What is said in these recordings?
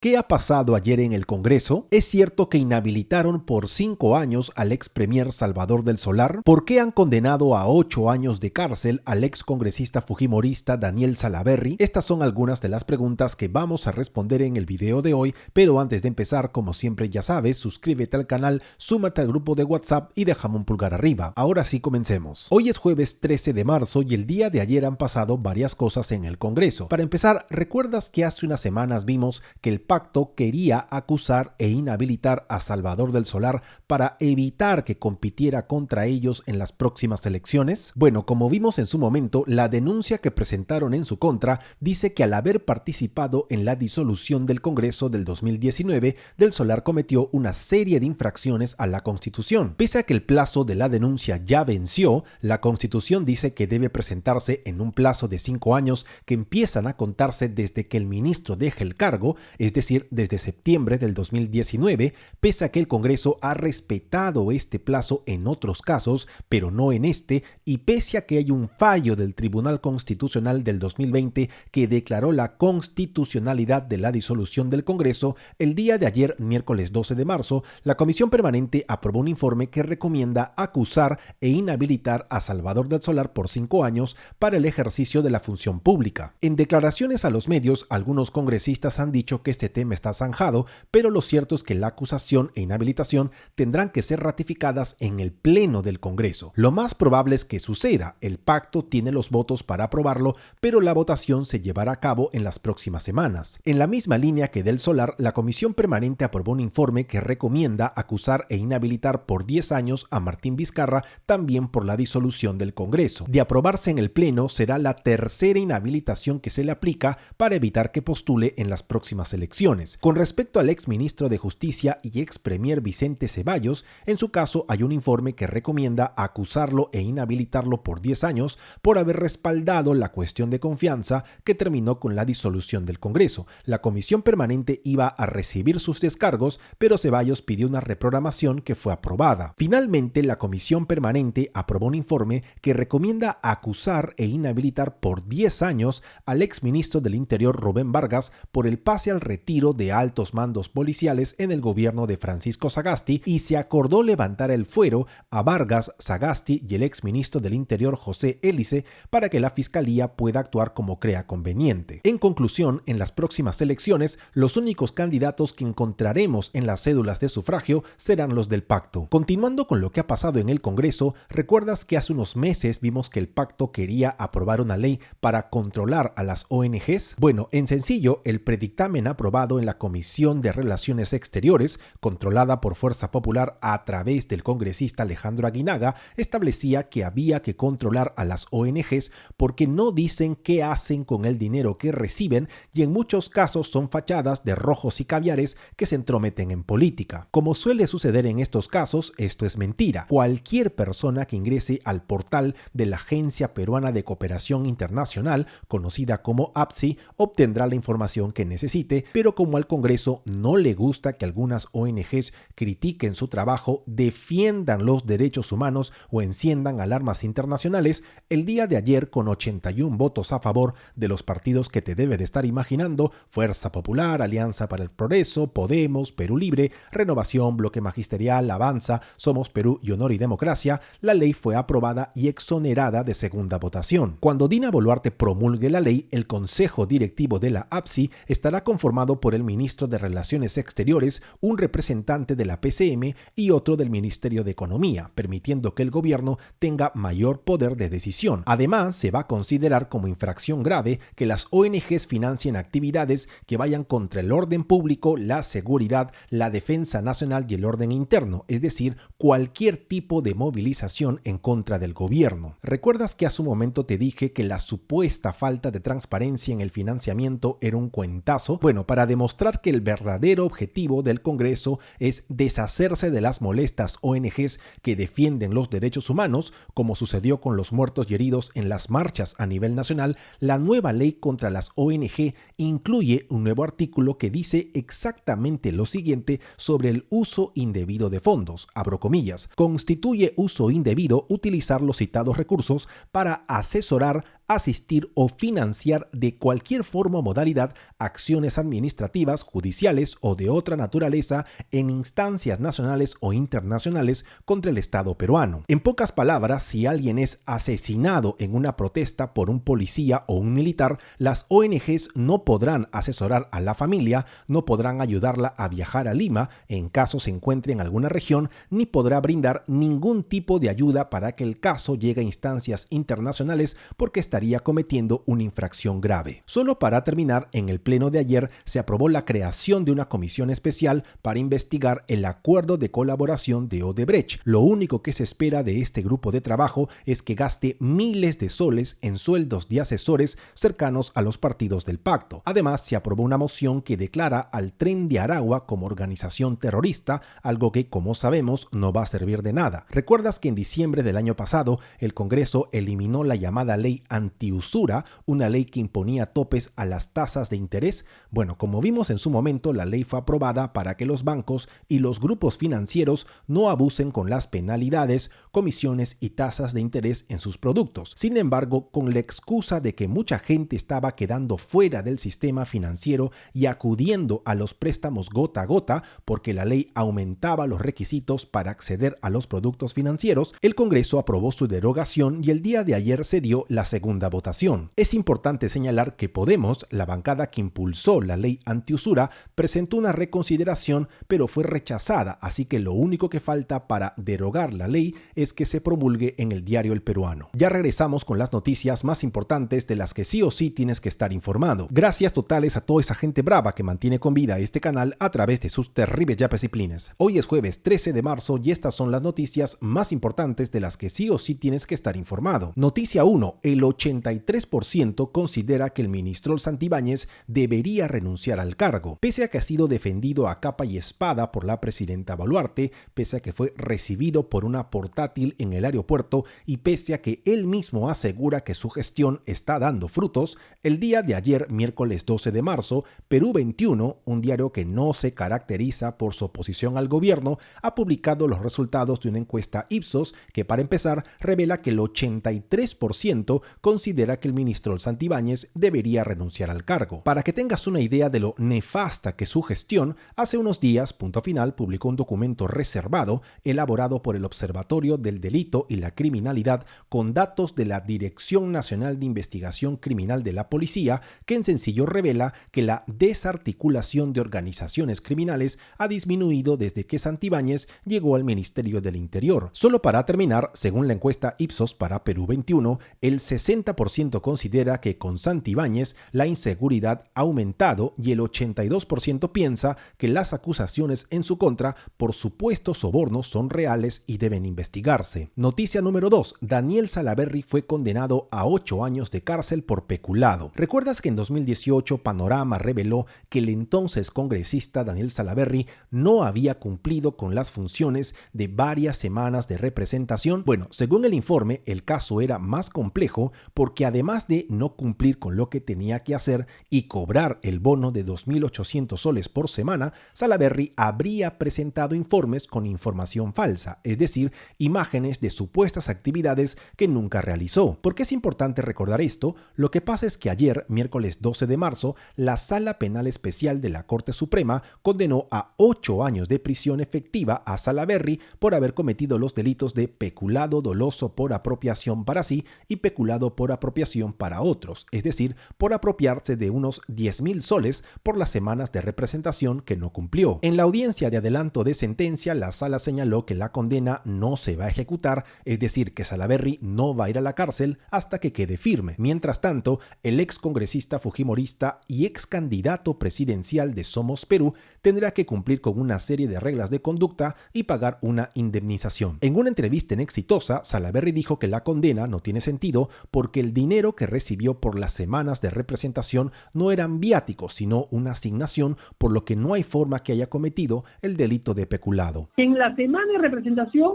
¿Qué ha pasado ayer en el Congreso? ¿Es cierto que inhabilitaron por 5 años al ex premier Salvador del Solar? ¿Por qué han condenado a 8 años de cárcel al ex congresista fujimorista Daniel Salaverry? Estas son algunas de las preguntas que vamos a responder en el video de hoy, pero antes de empezar, como siempre ya sabes, suscríbete al canal, súmate al grupo de WhatsApp y déjame un pulgar arriba. Ahora sí comencemos. Hoy es jueves 13 de marzo y el día de ayer han pasado varias cosas en el Congreso. Para empezar, ¿recuerdas que hace unas semanas vimos que el pacto quería acusar e inhabilitar a Salvador del Solar para evitar que compitiera contra ellos en las próximas elecciones? Bueno, como vimos en su momento, la denuncia que presentaron en su contra dice que al haber participado en la disolución del Congreso del 2019, del Solar cometió una serie de infracciones a la Constitución. Pese a que el plazo de la denuncia ya venció, la Constitución dice que debe presentarse en un plazo de 5 años que empiezan a contarse desde que el ministro deje el cargo, es decir, desde septiembre del 2019, pese a que el Congreso ha respetado este plazo en otros casos, pero no en este, y pese a que hay un fallo del Tribunal Constitucional del 2020 que declaró la constitucionalidad de la disolución del Congreso, el día de ayer, miércoles 12 de marzo, la Comisión Permanente aprobó un informe que recomienda acusar e inhabilitar a Salvador del Solar por 5 años para el ejercicio de la función pública. En declaraciones a los medios, algunos congresistas han dicho que este tema está zanjado, pero lo cierto es que la acusación e inhabilitación tendrán que ser ratificadas en el Pleno del Congreso. Lo más probable es que suceda. El pacto tiene los votos para aprobarlo, pero la votación se llevará a cabo en las próximas semanas. En la misma línea que del Solar, la Comisión Permanente aprobó un informe que recomienda acusar e inhabilitar por 10 años a Martín Vizcarra, también por la disolución del Congreso. De aprobarse en el Pleno, será la tercera inhabilitación que se le aplica para evitar que postule en las próximas elecciones. Con respecto al ex ministro de Justicia y ex premier Vicente Ceballos, en su caso hay un informe que recomienda acusarlo e inhabilitarlo por 10 años por haber respaldado la cuestión de confianza que terminó con la disolución del Congreso. La Comisión Permanente iba a recibir sus descargos, pero Ceballos pidió una reprogramación que fue aprobada. Finalmente, la Comisión Permanente aprobó un informe que recomienda acusar e inhabilitar por 10 años al ex ministro del Interior Rubén Vargas por el pase al retiro de altos mandos policiales en el gobierno de Francisco Sagasti, y se acordó levantar el fuero a Vargas, Sagasti y el exministro del Interior José Hélice para que la Fiscalía pueda actuar como crea conveniente. En conclusión, en las próximas elecciones, los únicos candidatos que encontraremos en las cédulas de sufragio serán los del pacto. Continuando con lo que ha pasado en el Congreso, ¿recuerdas que hace unos meses vimos que el pacto quería aprobar una ley para controlar a las ONGs? Bueno, en sencillo, el predictamen aprobado en la Comisión de Relaciones Exteriores, controlada por Fuerza Popular a través del congresista Alejandro Aguinaga, establecía que había que controlar a las ONGs porque no dicen qué hacen con el dinero que reciben y en muchos casos son fachadas de rojos y caviares que se entrometen en política. Como suele suceder en estos casos, esto es mentira. Cualquier persona que ingrese al portal de la Agencia Peruana de Cooperación Internacional, conocida como APSI, obtendrá la información que necesite, pero como al Congreso no le gusta que algunas ONGs critiquen su trabajo, defiendan los derechos humanos o enciendan alarmas internacionales, el día de ayer, con 81 votos a favor de los partidos que te debe de estar imaginando, Fuerza Popular, Alianza para el Progreso, Podemos, Perú Libre, Renovación, Bloque Magisterial, Avanza, Somos Perú y Honor y Democracia, la ley fue aprobada y exonerada de segunda votación. Cuando Dina Boluarte promulgue la ley, el Consejo Directivo de la APSI estará conformado por el ministro de Relaciones Exteriores, un representante de la PCM y otro del Ministerio de Economía, permitiendo que el gobierno tenga mayor poder de decisión. Además, se va a considerar como infracción grave que las ONGs financien actividades que vayan contra el orden público, la seguridad, la defensa nacional y el orden interno, es decir, cualquier tipo de movilización en contra del gobierno. ¿Recuerdas que hace un momento te dije que la supuesta falta de transparencia en el financiamiento era un cuentazo? Bueno, para demostrar que el verdadero objetivo del Congreso es deshacerse de las molestas ONGs que defienden los derechos humanos, como sucedió con los muertos y heridos en las marchas a nivel nacional, la nueva ley contra las ONG incluye un nuevo artículo que dice exactamente lo siguiente sobre el uso indebido de fondos, abro comillas, constituye uso indebido utilizar los citados recursos para asesorar asistir o financiar de cualquier forma o modalidad acciones administrativas, judiciales o de otra naturaleza en instancias nacionales o internacionales contra el Estado peruano. En pocas palabras, si alguien es asesinado en una protesta por un policía o un militar, las ONGs no podrán asesorar a la familia, no podrán ayudarla a viajar a Lima en caso se encuentre en alguna región, ni podrá brindar ningún tipo de ayuda para que el caso llegue a instancias internacionales porque estaría cometiendo una infracción grave. Solo para terminar, en el pleno de ayer se aprobó la creación de una comisión especial para investigar el acuerdo de colaboración de Odebrecht. Lo único que se espera de este grupo de trabajo es que gaste miles de soles en sueldos de asesores cercanos a los partidos del pacto. Además, se aprobó una moción que declara al Tren de Aragua como organización terrorista, algo que, como sabemos, no va a servir de nada. ¿Recuerdas que en diciembre del año pasado el Congreso eliminó la llamada ley antiusura, una ley que imponía topes a las tasas de interés? Bueno, como vimos en su momento, la ley fue aprobada para que los bancos y los grupos financieros no abusen con las penalidades, comisiones y tasas de interés en sus productos. Sin embargo, con la excusa de que mucha gente estaba quedando fuera del sistema financiero y acudiendo a los préstamos gota a gota porque la ley aumentaba los requisitos para acceder a los productos financieros, el Congreso aprobó su derogación y el día de ayer se dio la segunda votación. Es importante señalar que Podemos, la bancada que impulsó la ley antiusura, presentó una reconsideración pero fue rechazada, así que lo único que falta para derogar la ley es que se promulgue en el diario El Peruano. Ya regresamos con las noticias más importantes de las que sí o sí tienes que estar informado. Gracias totales a toda esa gente brava que mantiene con vida este canal a través de sus terribles yapes y plines. Hoy es jueves 13 de marzo y estas son las noticias más importantes de las que sí o sí tienes que estar informado. Noticia 1. El 83% considera que el ministro Santibáñez debería renunciar al cargo. Pese a que ha sido defendido a capa y espada por la presidenta Boluarte, pese a que fue recibido por una portátil en el aeropuerto y pese a que él mismo asegura que su gestión está dando frutos, el día de ayer, miércoles 12 de marzo, Perú 21, un diario que no se caracteriza por su oposición al gobierno, ha publicado los resultados de una encuesta Ipsos que, para empezar, revela que el 83% considera que el ministro Santibáñez debería renunciar al cargo. Para que tengas una idea de lo nefasta que es su gestión, hace unos días, Punto Final publicó un documento reservado elaborado por el Observatorio del Delito y la Criminalidad con datos de la Dirección Nacional de Investigación Criminal de la Policía, que en sencillo revela que la desarticulación de organizaciones criminales ha disminuido desde que Santibáñez llegó al Ministerio del Interior. Solo para terminar, según la encuesta Ipsos para Perú 21, el 60% considera que con Santibáñez la inseguridad ha aumentado y el 82% piensa que las acusaciones en su contra por supuestos sobornos son reales y deben investigarse. Noticia número 2. Daniel Salaverry fue condenado a 8 años de cárcel por peculado. ¿Recuerdas que en 2018 Panorama reveló que el entonces congresista Daniel Salaverry no había cumplido con las funciones de varias semanas de representación? Bueno, según el informe, el caso era más complejo porque además de no cumplir con lo que tenía que hacer y cobrar el bono de 2.800 soles por semana, Salaverry habría presentado informes con información falsa, es decir, imágenes de supuestas actividades que nunca realizó. ¿Por qué es importante recordar esto? Lo que pasa es que ayer, miércoles 12 de marzo, la Sala Penal Especial de la Corte Suprema condenó a 8 años de prisión efectiva a Salaverry por haber cometido los delitos de peculado doloso por apropiación para sí y peculado por apropiación para otros, es decir, por apropiarse de unos 10.000 soles por las semanas de representación que no cumplió. En la audiencia de adelanto de sentencia, la sala señaló que la condena no se va a ejecutar, es decir, que Salaverry no va a ir a la cárcel hasta que quede firme. Mientras tanto, el ex congresista fujimorista y ex candidato presidencial de Somos Perú tendrá que cumplir con una serie de reglas de conducta y pagar una indemnización. En una entrevista en Exitosa, Salaverry dijo que la condena no tiene sentido porque el dinero que recibió por las semanas de representación no eran viáticos, sino una asignación, por lo que no hay forma que haya cometido el delito de peculado. En la semana de representación,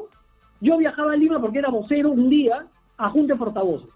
yo viajaba a Lima porque era vocero un día a Junta de Portavoces.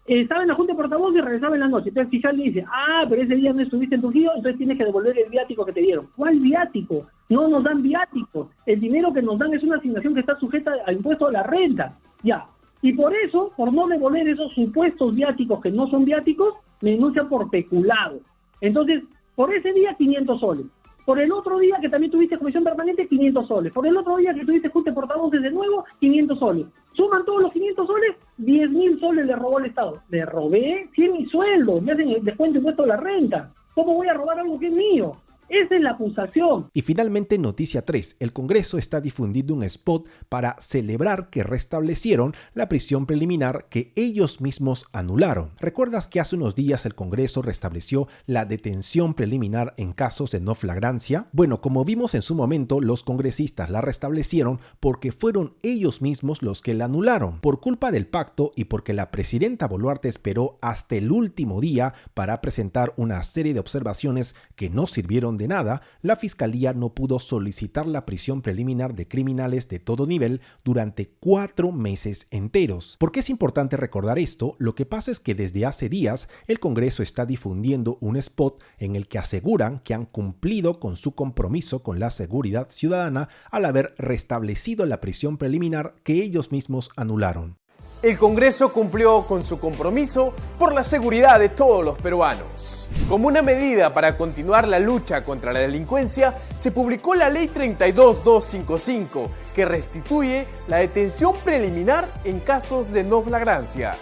Estaba en la Junta de Portavoces y regresaba en la noche. Entonces el fiscal le dice, pero ese día no estuviste en Trujillo, entonces tienes que devolver el viático que te dieron. ¿Cuál viático? No nos dan viáticos. El dinero que nos dan es una asignación que está sujeta al impuesto a la renta. Ya. Y por eso, por no devolver esos supuestos viáticos que no son viáticos, me denuncian por peculado. Entonces, por ese día 500 soles. Por el otro día que también tuviste comisión permanente, 500 soles. Por el otro día que tuviste junta de portavoces de nuevo, 500 soles. Suman todos los 500 soles, 10.000 soles le robó el Estado. Le robé, si es mi sueldo, me hacen el descuento impuesto a la renta. ¿Cómo voy a robar algo que es mío? Esa es la acusación. Y finalmente, noticia 3. El Congreso está difundiendo un spot para celebrar que restablecieron la prisión preliminar que ellos mismos anularon. ¿Recuerdas que hace unos días el Congreso restableció la detención preliminar en casos de no flagrancia? Bueno, como vimos en su momento, los congresistas la restablecieron porque fueron ellos mismos los que la anularon. Por culpa del pacto y porque la presidenta Boluarte esperó hasta el último día para presentar una serie de observaciones que no sirvieron de nada, la Fiscalía no pudo solicitar la prisión preliminar de criminales de todo nivel durante 4 meses enteros. ¿Por qué es importante recordar esto? Lo que pasa es que desde hace días el Congreso está difundiendo un spot en el que aseguran que han cumplido con su compromiso con la seguridad ciudadana al haber restablecido la prisión preliminar que ellos mismos anularon. El Congreso cumplió con su compromiso por la seguridad de todos los peruanos. Como una medida para continuar la lucha contra la delincuencia, se publicó la Ley 32255, que restituye la detención preliminar en casos de no flagrancia.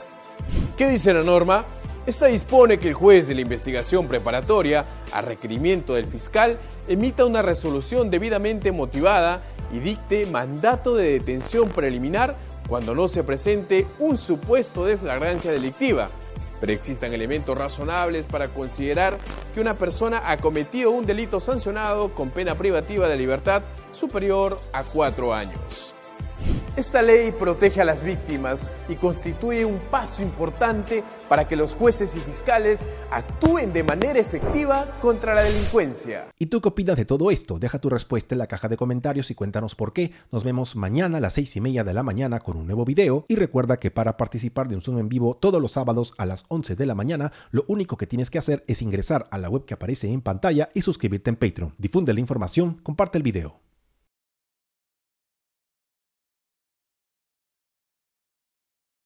¿Qué dice la norma? Esta dispone que el juez de la investigación preparatoria, a requerimiento del fiscal, emita una resolución debidamente motivada y dicte mandato de detención preliminar cuando no se presente un supuesto de flagrancia delictiva, pero existan elementos razonables para considerar que una persona ha cometido un delito sancionado con pena privativa de libertad superior a 4 años. Esta ley protege a las víctimas y constituye un paso importante para que los jueces y fiscales actúen de manera efectiva contra la delincuencia. ¿Y tú qué opinas de todo esto? Deja tu respuesta en la caja de comentarios y cuéntanos por qué. Nos vemos mañana a las 6:30 de la mañana con un nuevo video. Y recuerda que para participar de un Zoom en vivo todos los sábados a las 11 de la mañana, lo único que tienes que hacer es ingresar a la web que aparece en pantalla y suscribirte en Patreon. Difunde la información, comparte el video.